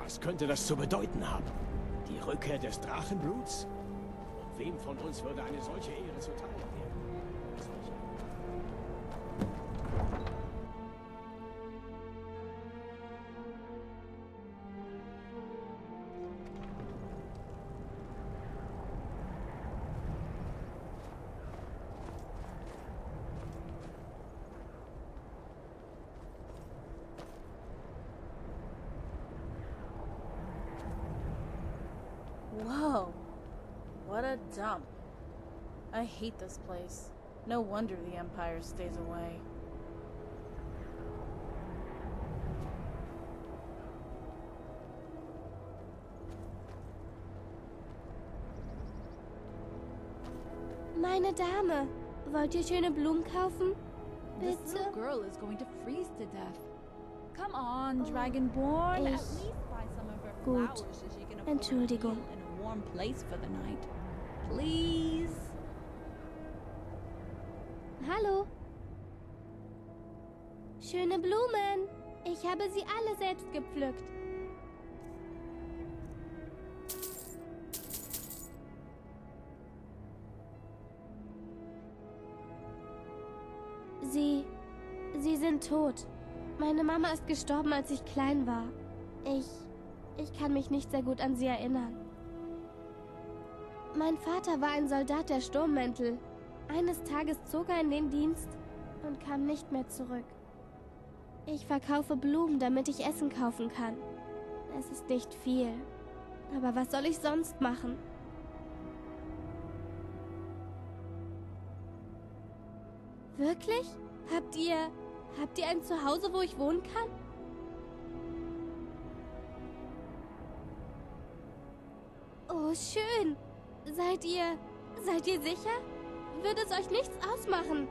Was könnte das zu bedeuten haben? Die Rückkehr des Drachenbluts? Und wem von uns würde eine solche Ehre zuteil werden? Whoa, what a dump. I hate this place. No wonder the Empire stays away. Meine Dame, wollt ihr schöne Blumen kaufen? This Bitte? little girl is going to freeze to death. Come on, Dragonborn. At Ich- least buy some of her Gut. flowers so she can afford Entschuldigung. to heal in a warm place for the night. Please. Hallo? Schöne Blumen. Ich habe sie alle selbst gepflückt. Sie sind tot. Meine Mama ist gestorben, als ich klein war. Ich kann mich nicht sehr gut an sie erinnern. Mein Vater war ein Soldat der Sturmmäntel. Eines Tages zog er in den Dienst und kam nicht mehr zurück. Ich verkaufe Blumen, damit ich Essen kaufen kann. Es ist nicht viel. Aber was soll ich sonst machen? Wirklich? Habt ihr ein Zuhause, wo ich wohnen kann? Oh, schön. Seid ihr sicher? Würde es euch nichts ausmachen?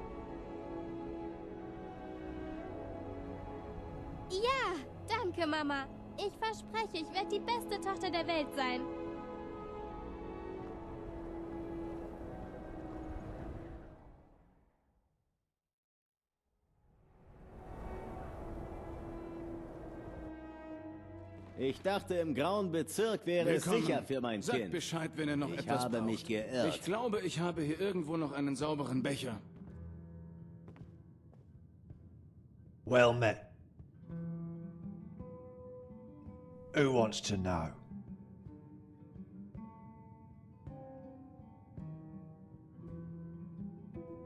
Ja, danke, Mama. Ich verspreche, ich werde die beste Tochter der Welt sein. Ich dachte, im grauen Bezirk wäre Willkommen. es sicher für mein Sagt Kind. Bescheid, wenn ihr noch Ich etwas habe braucht. mich geirrt. Ich glaube, ich habe hier irgendwo noch einen sauberen Becher. Well met. Who wants to know?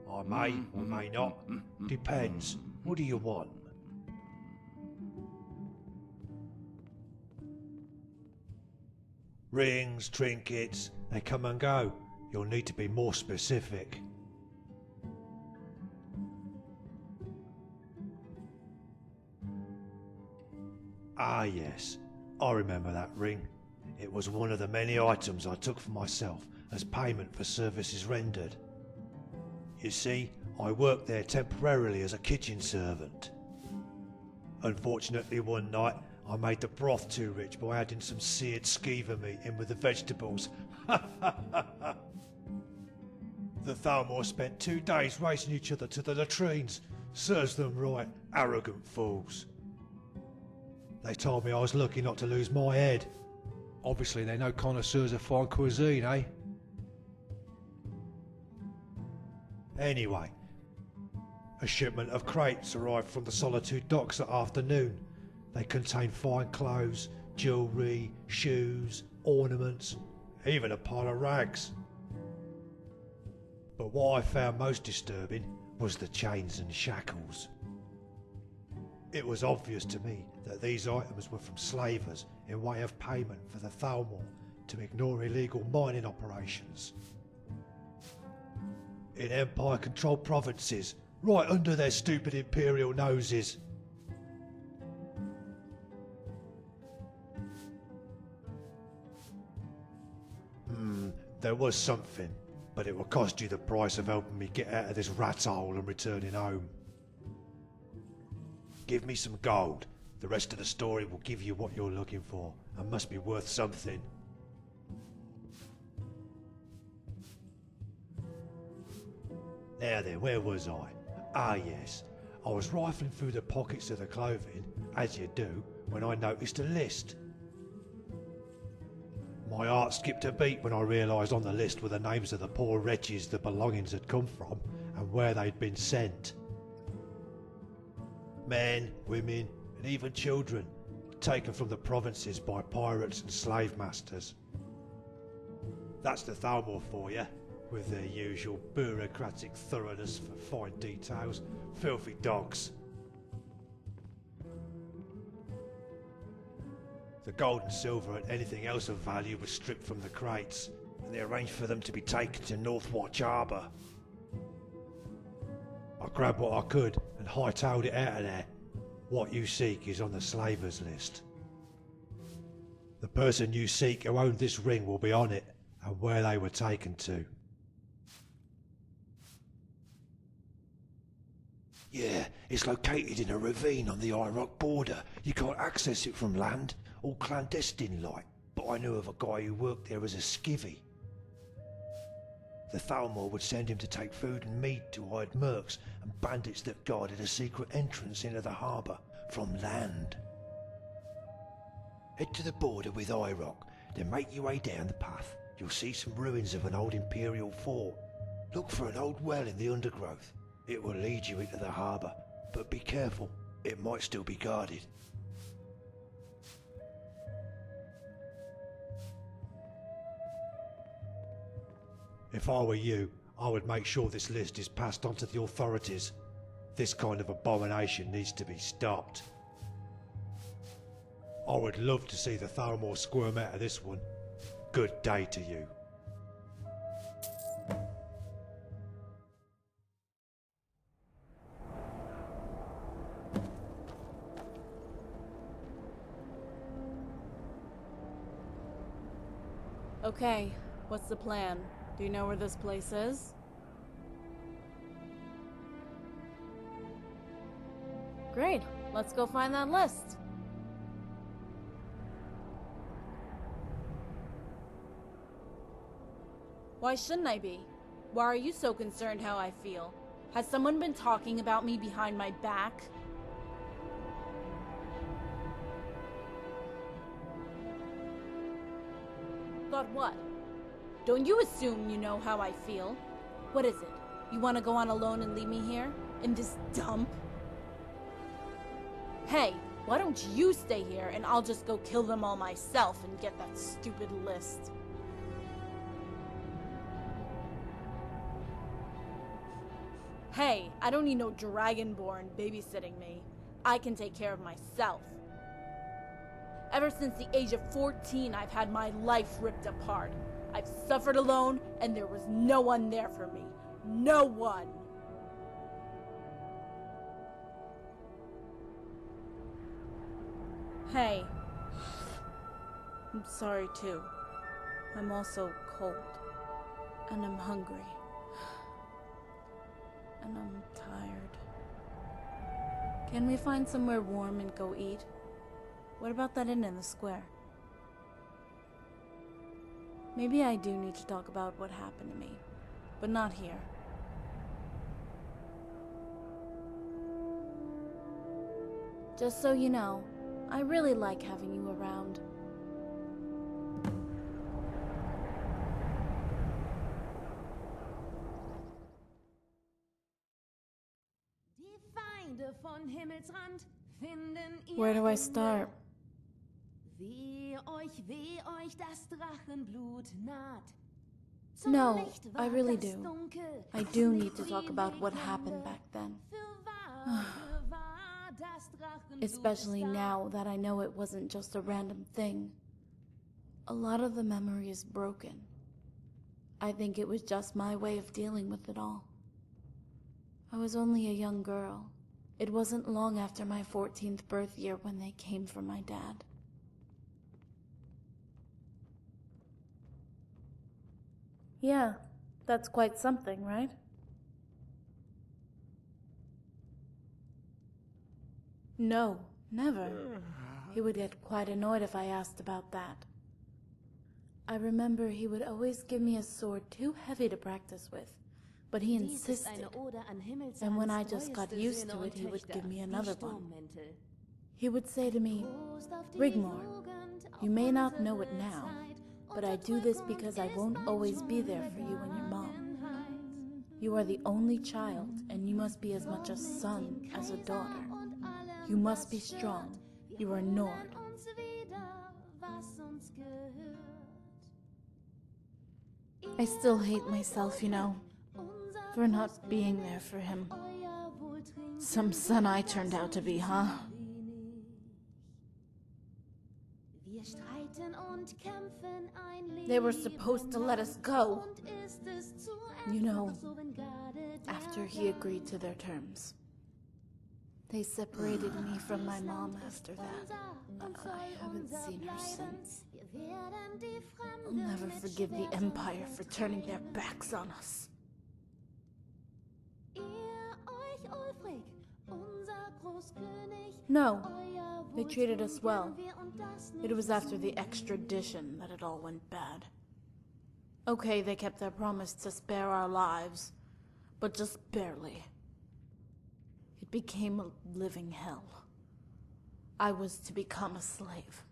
I may or may not. Depends. What do you want? Rings, trinkets, they come and go. You'll need to be more specific. Ah yes, I remember that ring. It was one of the many items I took for myself as payment for services rendered. You see, I worked there temporarily as a kitchen servant. Unfortunately one night I made the broth too rich by adding some seared skeever meat in with the vegetables. The Thalmor spent 2 days racing each other to the latrines. Serves them right, arrogant fools. They told me I was lucky not to lose my head. Obviously they're no connoisseurs of fine cuisine, eh? Anyway, a shipment of crates arrived from the Solitude docks that afternoon. They contained fine clothes, jewellery, shoes, ornaments, even a pile of rags. But what I found most disturbing was the chains and shackles. It was obvious to me that these items were from slavers in way of payment for the Thalmor to ignore illegal mining operations. In Empire-controlled provinces, right under their stupid imperial noses. There was something, but it will cost you the price of helping me get out of this rat hole and returning home. Give me some gold. The rest of the story will give you what you're looking for, and must be worth something. Now then, where was I? Ah yes, I was rifling through the pockets of the clothing, as you do, when I noticed a list. My heart skipped a beat when I realised on the list were the names of the poor wretches the belongings had come from and where they'd been sent. Men, women, and even children, taken from the provinces by pirates and slave masters. That's the Thalmor for you, with their usual bureaucratic thoroughness for fine details. Filthy dogs. The gold and silver and anything else of value was stripped from the crates, and they arranged for them to be taken to Northwatch Harbour. I grabbed what I could and hightailed it out of there. What you seek is on the slavers list. The person you seek who owned this ring will be on it, and where they were taken to. Yeah, it's located in a ravine on the Iraq border. You can't access it from land, all clandestine-like, but I knew of a guy who worked there as a skivvy. The Thalmor would send him to take food and meat to hide mercs and bandits that guarded a secret entrance into the harbour from land. Head to the border with Iraq, then make your way down the path. You'll see some ruins of an old Imperial fort. Look for an old well in the undergrowth. It will lead you into the harbour, but be careful, it might still be guarded. If I were you, I would make sure this list is passed on to the authorities. This kind of abomination needs to be stopped. I would love to see the Thalmor squirm out of this one. Good day to you. Okay, what's the plan? Do you know where this place is? Great, let's go find that list. Why shouldn't I be? Why are you so concerned how I feel? Has someone been talking about me behind my back? Thought what? Don't you assume you know how I feel? What is it? You want to go on alone and leave me here? In this dump? Hey, why don't you stay here and I'll just go kill them all myself and get that stupid list? Hey, I don't need no dragonborn babysitting me. I can take care of myself. Ever since the age of 14, I've had my life ripped apart. I've suffered alone, and there was no one there for me. No one! Hey. I'm sorry too. I'm also cold. And I'm hungry. And I'm tired. Can we find somewhere warm and go eat? What about that inn in the square? Maybe I do need to talk about what happened to me, but not here. Just so you know, I really like having you around. Where do I start? No, I really do. I do need to talk about what happened back then. Especially now that I know it wasn't just a random thing. A lot of the memory is broken. I think it was just my way of dealing with it all. I was only a young girl. It wasn't long after my 14th birth year when they came for my dad. Yeah, that's quite something, right? No, never. He would get quite annoyed if I asked about that. I remember he would always give me a sword too heavy to practice with, but he insisted. And when I just got used to it, he would give me another one. He would say to me, "Rigmor, you may not know it now, But I do this because I won't always be there for you and your mom. You are the only child, and you must be as much a son as a daughter. You must be strong. You are Nord. I still hate myself, you know, for not being there for him. Some son I turned out to be, huh? They were supposed to let us go. You know, after he agreed to their terms. They separated me from my mom after that. I haven't seen her since. I'll never forgive the Empire for turning their backs on us. No, they treated us well. It was after the extradition that it all went bad. Okay, they kept their promise to spare our lives, but just barely. It became a living hell. I was to become a slave.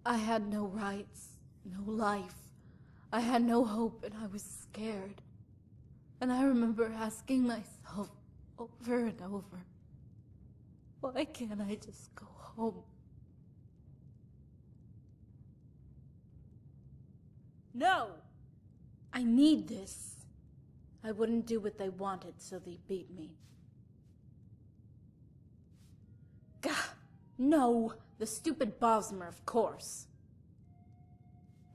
I had no rights, no life. I had no hope, and I was scared. And I remember asking myself over and over, why can't I just go home? No! I need this. I wouldn't do what they wanted, so they beat me. Gah! No! The stupid Bosmer, of course.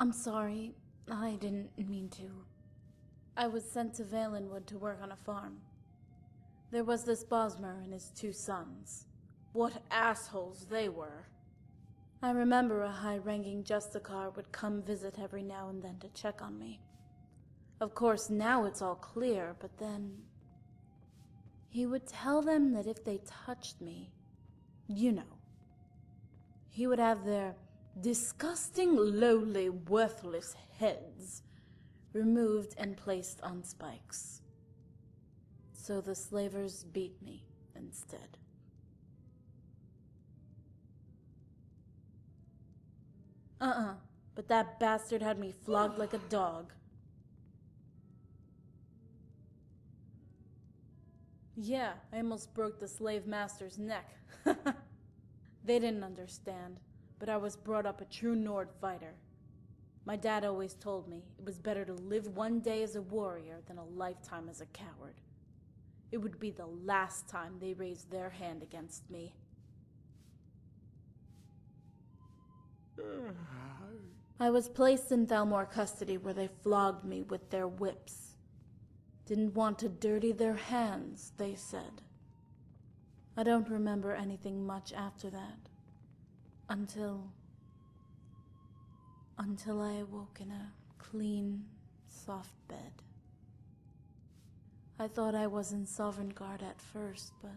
I'm sorry. I didn't mean to. I was sent to Valenwood to work on a farm. There was this Bosmer and his 2 sons. What assholes they were. I remember a high-ranking Justicar would come visit every now and then to check on me. Of course, now it's all clear, but then... he would tell them that if they touched me, you know, he would have their disgusting, lowly, worthless heads removed and placed on spikes. So the slavers beat me instead. But that bastard had me flogged like a dog. Yeah, I almost broke the slave master's neck. They didn't understand, but I was brought up a true Nord fighter. My dad always told me it was better to live one day as a warrior than a lifetime as a coward. It would be the last time they raised their hand against me. I was placed in Thalmor custody where they flogged me with their whips. Didn't want to dirty their hands, they said. I don't remember anything much after that. Until I awoke in a clean, soft bed. I thought I was in Sovngarde at first, but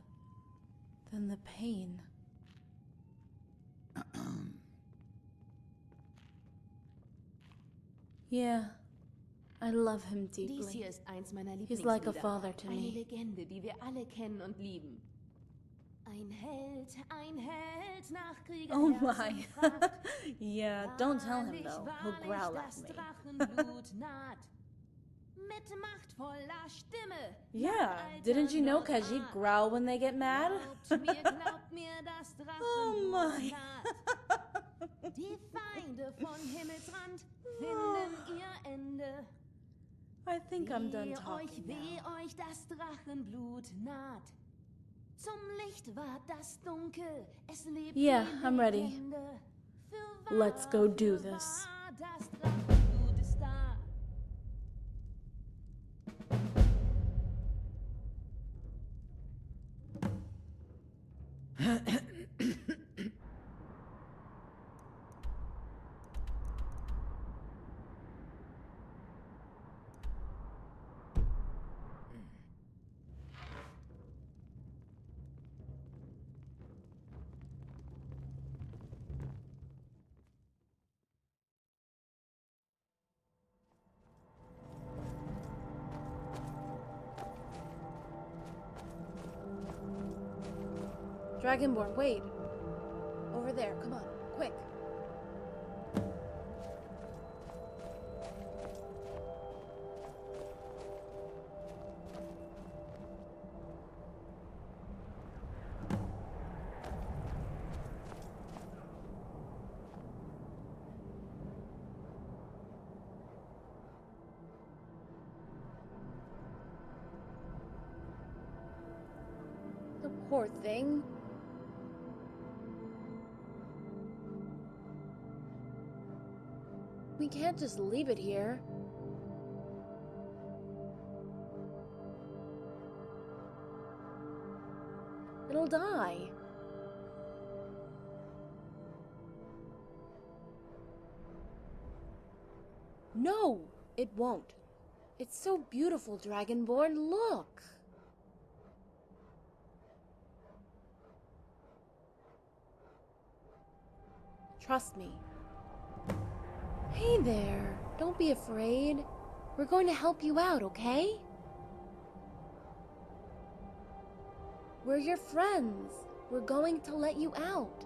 then the pain. Yeah, I love him deeply. Dies hier ist eins meiner He's like a Lieblingslieder. father to Eine me. Legende, die wir alle kennen und lieben. Ein Held nach Oh Kriegerherzen my. fragt. Yeah, don't tell him though. He'll growl at Das me. Drachenblut naht. Mit machtvoller Stimme. Yeah, didn't you know Khajiit growl when they get mad? Glaubt mir, das Oh my. Drachenblut naht. Die Feinde von Himmelsrand finden ihr Ende. I think I'm done talking Weh now. euch das Drachenblut naht. Zum Licht ward das Dunkel, es lebt Yeah, die I'm ready. Legende. Für Let's go do für this. wahr, das Drachenblut ist da. Dragonborn, wait. Over there, come on, quick. Poor thing. We can't just leave it here. It'll die. No, it won't. It's so beautiful, Dragonborn. Look. Trust me. Hey there. Don't be afraid. We're going to help you out, okay? We're your friends. We're going to let you out.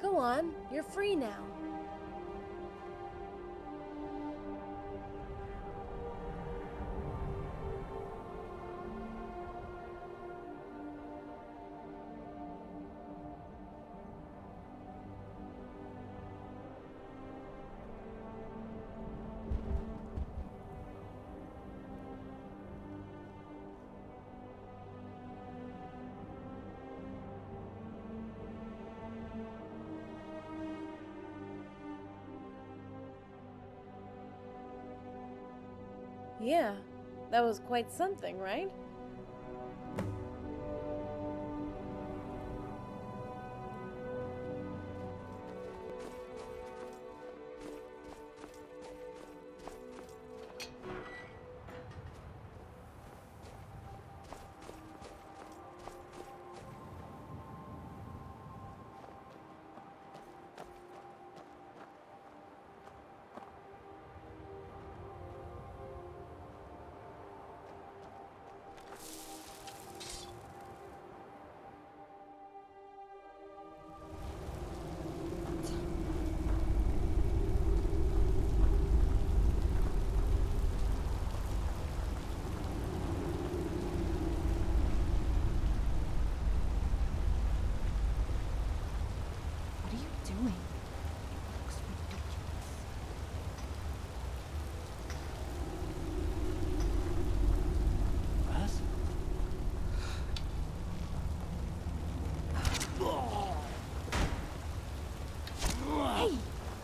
Go on, you're free now. Yeah, that was quite something, right?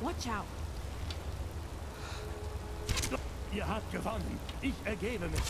Watch out. Ihr habt gewonnen. Ich ergebe mich.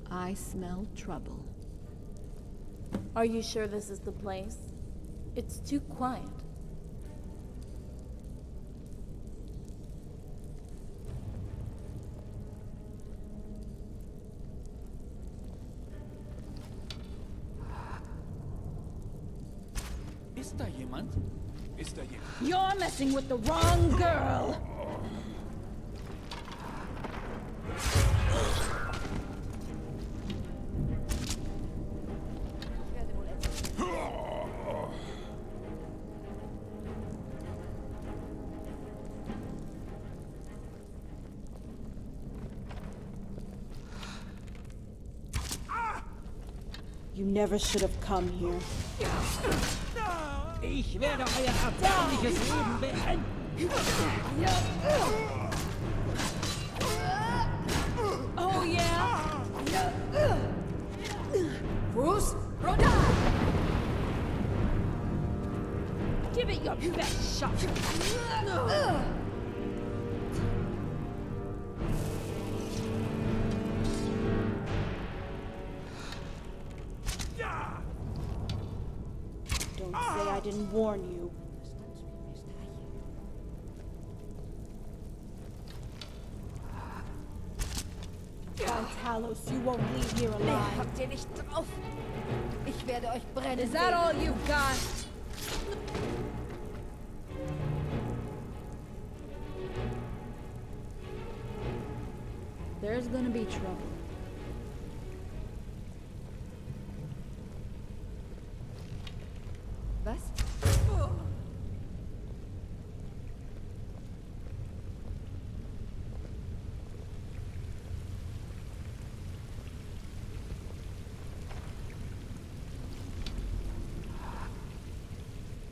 I smell trouble. Are you sure this is the place? It's too quiet. Ist da jemand? Ist da jemand? You're messing with the wrong girl! You never should have come here. Ich werde euer erbärmliches Leben beenden. Oh yeah? Bruce, Roda! Give it your best shot. didn't warn you. By Talos, you won't leave here alive. Habt ihr nicht drauf? Ich werde euch brennen. Is that all you've got? There's gonna be trouble. Was?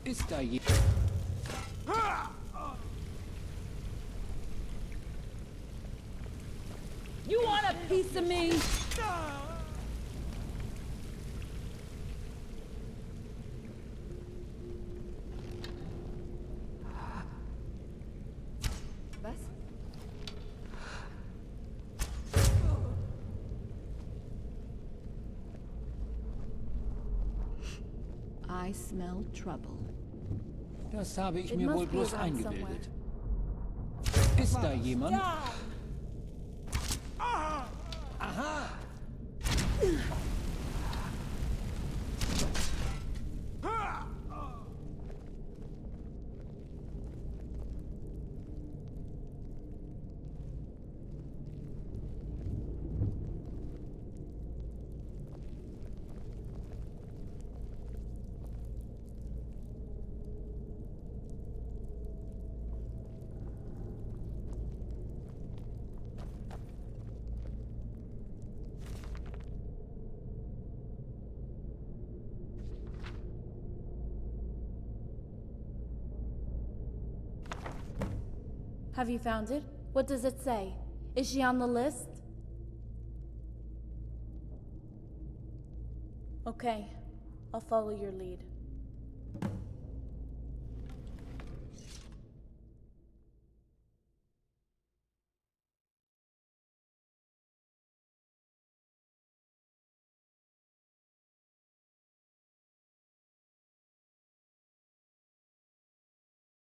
Ist da je... You want a piece of me? Was? I smell trouble. Das habe ich It mir must wohl be bloß around eingebildet. Ist da jemand? Aha! Have you found it? What does it say? Is she on the list? Okay, I'll follow your lead.